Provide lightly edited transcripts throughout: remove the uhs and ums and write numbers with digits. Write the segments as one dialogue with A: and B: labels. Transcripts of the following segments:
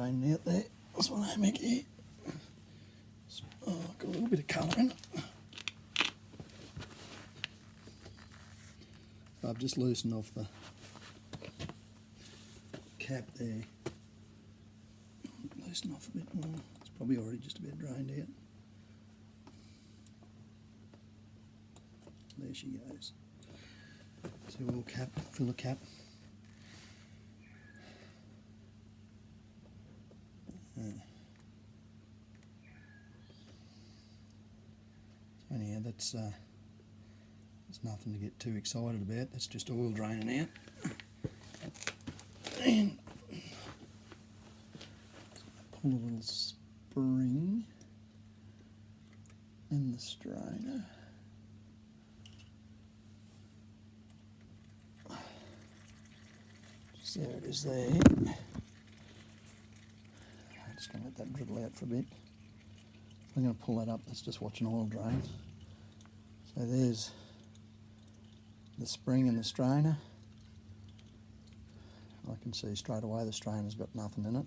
A: draining out there. That's what I make here. Oh, got a little bit of colour in it. I've just loosened off the cap there. Loosen off a bit more. It's probably already just about drained out. There she goes. So we'll cap, fill the cap. So anyhow, that's there's nothing to get too excited about. That's just oil draining out. And pull a little spring in the strainer. Just there it is there. I'm just going to let that dribble out for a bit. I'm going to pull that up. That's just watching oil drain. So there's the spring in the strainer. I can see straight away the strainer's got nothing in it.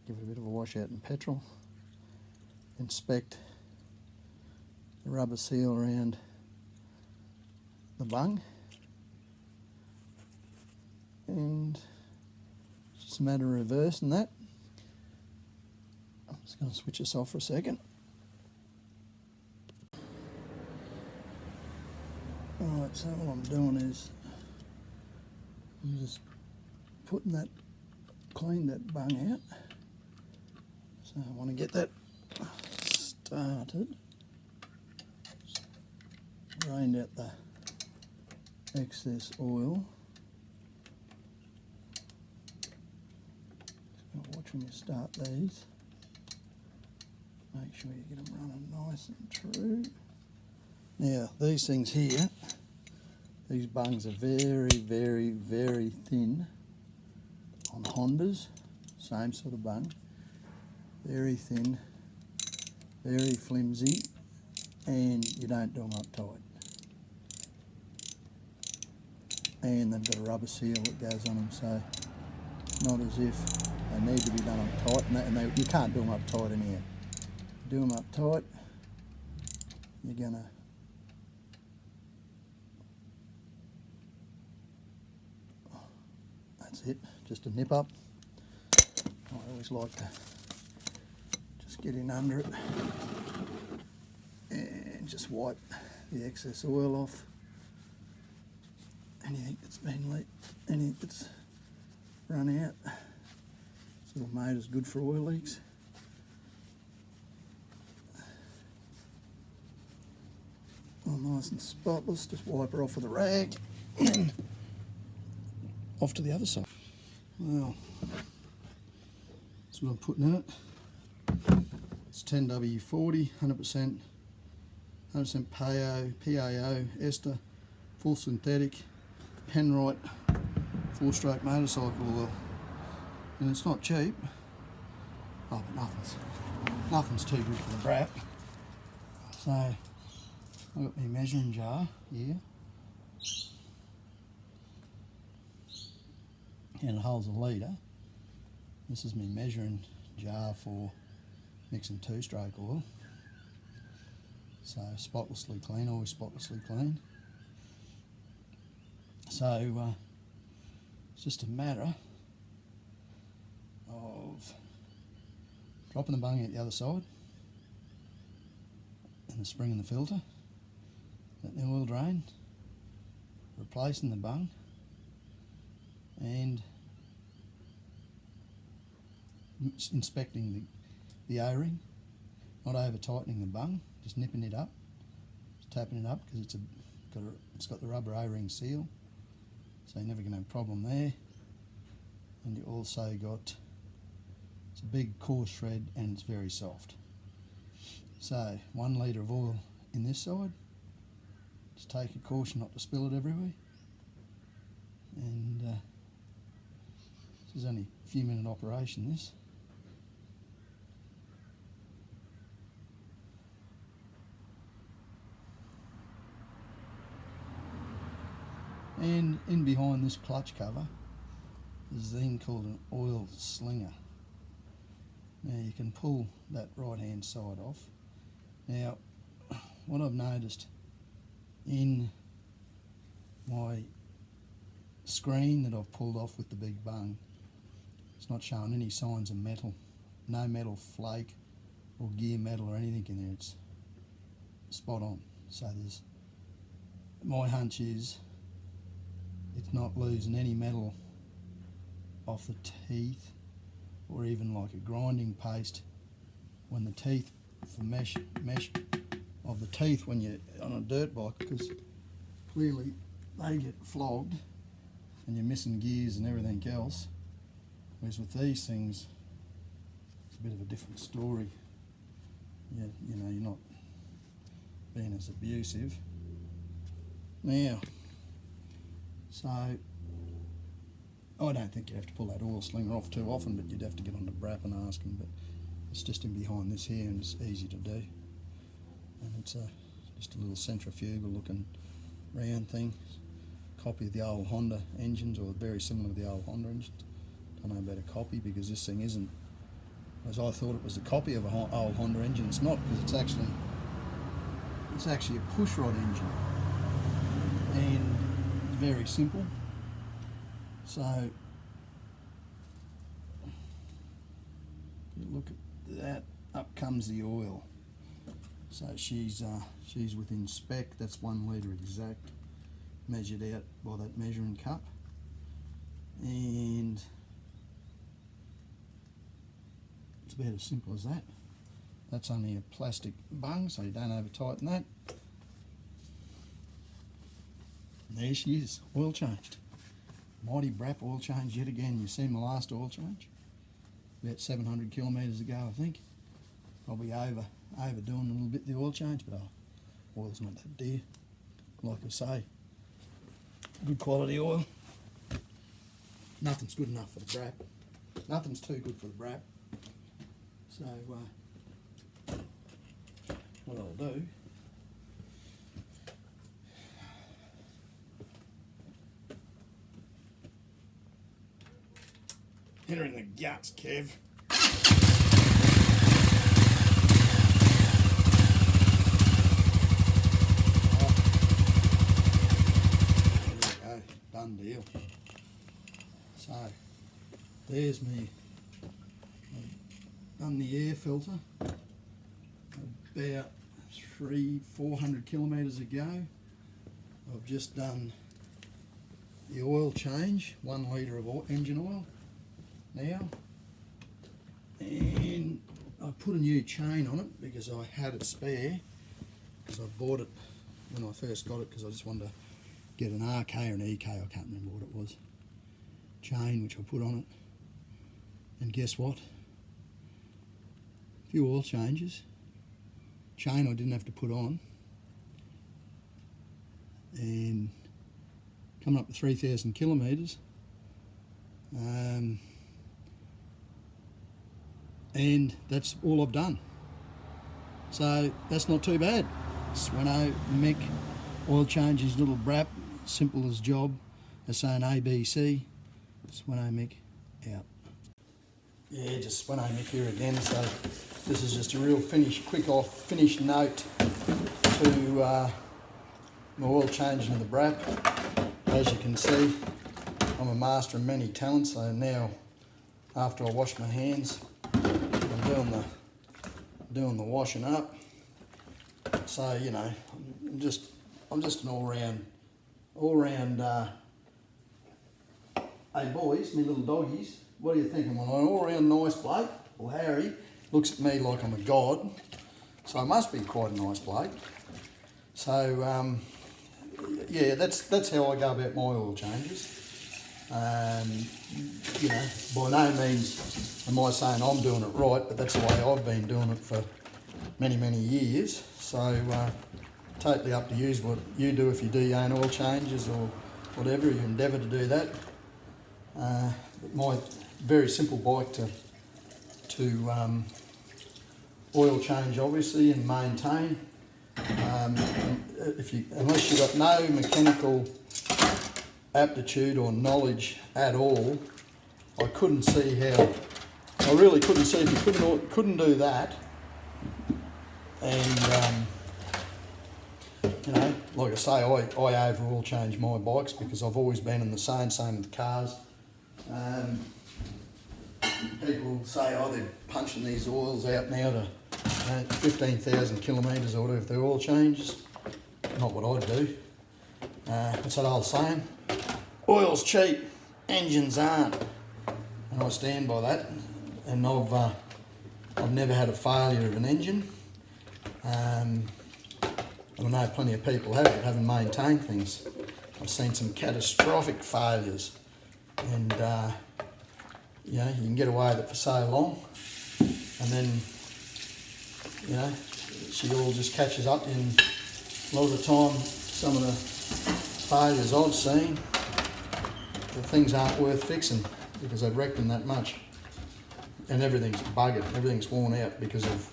A: Give it a bit of a wash out in petrol. Inspect the rubber seal around the bung. And it's just a matter of reversing that. I'm just going to switch this off for a second. Alright, so all I'm doing is I'm just putting that, clean that bung out. So I want to get that started. Drained out the excess oil. Just watch when you start these. Make sure you get them running nice and true. Now these things here, these bungs are very, very, very thin on Hondas. Same sort of bung. Very thin, very flimsy, and you don't do them up tight. And they've got a rubber seal that goes on them, so not as if they need to be done up tight, and you can't do them up tight anyhow. Do them up tight, you're gonna that's it, just a nip up. I always like to just get in under it and just wipe the excess oil off. Anything that's been leaked, anything that's run out. This little motor's good for oil leaks. All nice and spotless, just wipe her off with a rag and off to the other side. Well, that's what I'm putting in it. It's 10W40, 100% PAO, ester, full synthetic, Penrite, 4-stroke motorcycle oil. And it's not cheap. Oh, but nothing's too good for the Braaap. So I've got my measuring jar here. And it holds a litre. This is my measuring jar for mixing 2-stroke oil. So spotlessly clean, always spotlessly clean. So it's just a matter of dropping the bung out the other side and the spring in the filter, letting the oil drain, replacing the bung, and inspecting the O-ring, not over tightening the bung, just nipping it up, just tapping it up because it's got the rubber O-ring seal, so you're never going to have a problem there. And you also got, it's a big coarse thread and it's very soft. So 1 litre of oil in this side, just take a caution not to spill it everywhere, and this is only a few minute operation this. And in behind this clutch cover is a thing called an oil slinger. Now you can pull that right hand side off. Now what I've noticed in my screen that I've pulled off with the big bung, it's not showing any signs of metal, no metal flake or gear metal or anything in there. It's spot on. So there's, my hunch is it's not losing any metal off the teeth or even like a grinding paste when the teeth, for mesh of the teeth when you're on a dirt bike, because clearly they get flogged and you're missing gears and everything else. Whereas with these things, it's a bit of a different story. You know, you're not being as abusive. Now, so I don't think you have to pull that oil slinger off too often, but you'd have to get on the Braaap and ask him. But it's just in behind this here, and it's easy to do. And it's just a little centrifugal looking round thing. Copy of the old Honda engines, or very similar to the old Honda engines. Don't know about a copy, because this thing isn't, as I thought it was a copy of an old Honda engine. It's not, because it's actually a pushrod engine, and it's very simple. So you look at that, up comes the oil. So she's within spec. That's 1 litre exact, measured out by that measuring cup, and it's about as simple as that. That's only a plastic bung, so you don't over tighten that. And there she is, oil changed. Mighty Braaap oil change yet again. You've seen my last oil change about 700 kilometres ago, I think. Probably overdoing a little bit the oil change, but oil's not that dear. Like I say, good quality oil. Nothing's good enough for the Braaap. Nothing's too good for the Braaap. So what I'll do, hit her in the guts, Kev. There we go, done deal. So there's me. I've done the air filter about 300-400 kilometres ago. I've just done the oil change, 1 litre of engine oil now, and I put a new chain on it because I had it spare, because I bought it when I first got it because I just wanted to get an RK or an EK, I can't remember what it was, chain which I put on it. And guess what? A few oil changes, chain I didn't have to put on, and coming up to 3,000 kilometres, and that's all I've done. So that's not too bad. Sveno, Mick, oil changes, little Braaap, simple as job, as saying ABC. Sveno, Mick, out. Yeah, just Sveno, Mick here again. So this is just a real finish note to my oil changing of the Braaap. As you can see, I'm a master of many talents. So now, after I wash my hands, I'm doing the washing up. So you know, I'm just an all-round. Hey boys, me little doggies, what do you think? I'm an all-round nice bloke. Well, Harry looks at me like I'm a god, so I must be quite a nice bloke. So yeah, that's how I go about my oil changes. You know, by no means am I saying I'm doing it right, but that's the way I've been doing it for many years. So totally up to you what you do if you do your own oil changes or whatever, you endeavour to do that. But my very simple bike to oil change obviously and maintain. Unless you've got no mechanical aptitude or knowledge at all, I couldn't see how I really couldn't see if you couldn't do that. And you know, like I say, I overall change my bikes because I've always been in the same with cars. People say, oh, they're punching these oils out now to 15,000 kilometres or whatever if they're oil changes. Not what I do. What's that old saying? Oil's cheap, engines aren't. And I stand by that. And I've never had a failure of an engine. And I know plenty of people haven't maintained things. I've seen some catastrophic failures. And you know, you can get away with it for so long, and then, you know, she all just catches up. And a lot of the time, some of the failures I've seen, the things aren't worth fixing because they've wrecked them that much. And everything's buggered, everything's worn out because of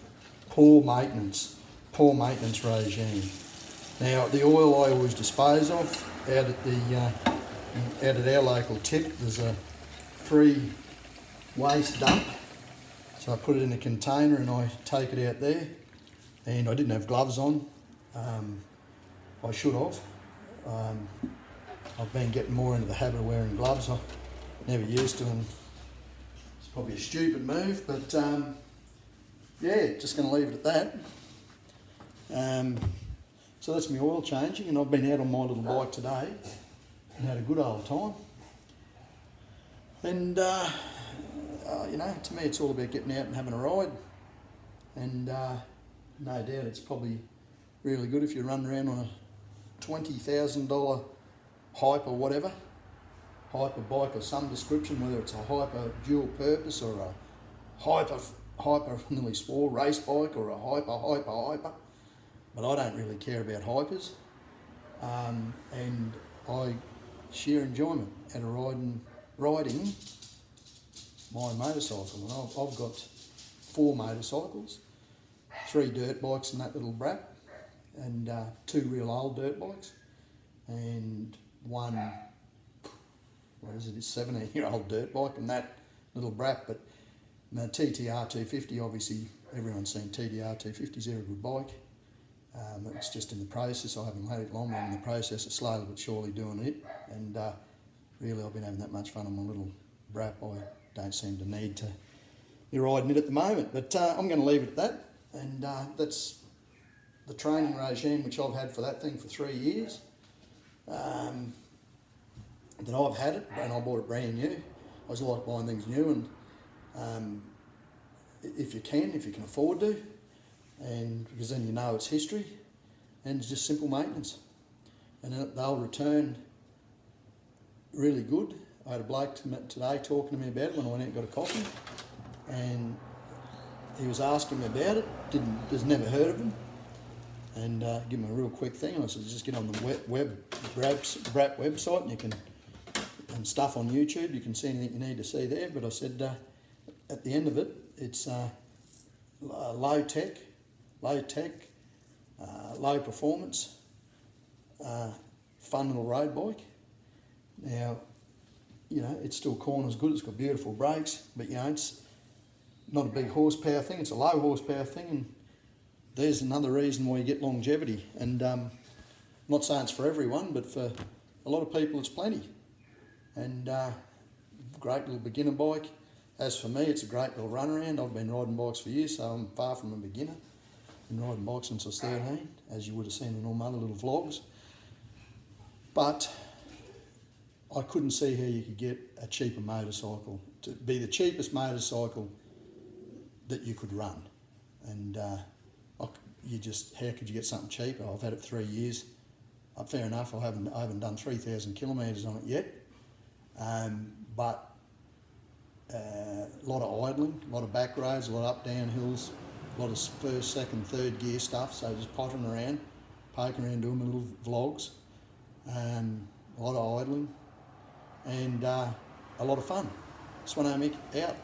A: poor maintenance regime. Now, the oil I always dispose of out at our local tip. There's a free waste dump, so I put it in a container and I take it out there. And I didn't have gloves on. I should have. I've been getting more into the habit of wearing gloves. I never used to, and it's probably a stupid move, but yeah, just going to leave it at that. So that's my oil changing, and I've been out on my little bike today and had a good old time. And you know, to me it's all about getting out and having a ride. And no doubt it's probably really good if you run around on a $20,000 hyper whatever, hyper bike of some description, whether it's a hyper dual purpose or a hyper nearly swore race bike or a hyper. But I don't really care about hypers, and I sheer enjoyment out of riding my motorcycle. And I've got 4 motorcycles, 3 dirt bikes in that little Braaap, and 2 real old dirt bikes, and 1, what is it, 17-year-old dirt bike, and that little Braaap. But the TTR 250, obviously everyone's seen TTR 250s, they're a good bike. It's just in the process. I haven't had it long, but I'm in the process of slowly but surely doing it. And really, I've been having that much fun on my little Braaap. I don't seem to need to be riding it at the moment. But I'm going to leave it at that. And that's the training regime which I've had for that thing for 3 years. That I've had it, and I bought it brand new. I just like buying things new, and if you can afford to. And because then you know it's history, and it's just simple maintenance, and they'll return really good. I had a bloke today talking to me about it when I went out and got a coffee, and he was asking me about it. Has never heard of them, and give him a real quick thing. And I said, just get on the Braaap website, and you can, and stuff on YouTube. You can see anything you need to see there. But I said at the end of it, it's low tech, low performance, fun little road bike. Now, you know, it's still corners good, it's got beautiful brakes, but you know, it's not a big horsepower thing, it's a low horsepower thing, and there's another reason why you get longevity. And I'm not saying it's for everyone, but for a lot of people it's plenty. And great little beginner bike. As for me, it's a great little run around. I've been riding bikes for years, so I'm far from a beginner. Been riding bikes since I was 13, as you would have seen in all my other little vlogs. But I couldn't see how you could get a cheaper motorcycle, to be the cheapest motorcycle that you could run. And how could you get something cheaper? I've had it 3 years. Fair enough, I haven't done 3,000 kilometres on it yet. But a lot of idling, a lot of back roads, a lot of up down hills, a lot of first, second, third gear stuff, so just pottering around, poking around doing my little vlogs, a lot of idling, and a lot of fun. Sveno, Mick, out.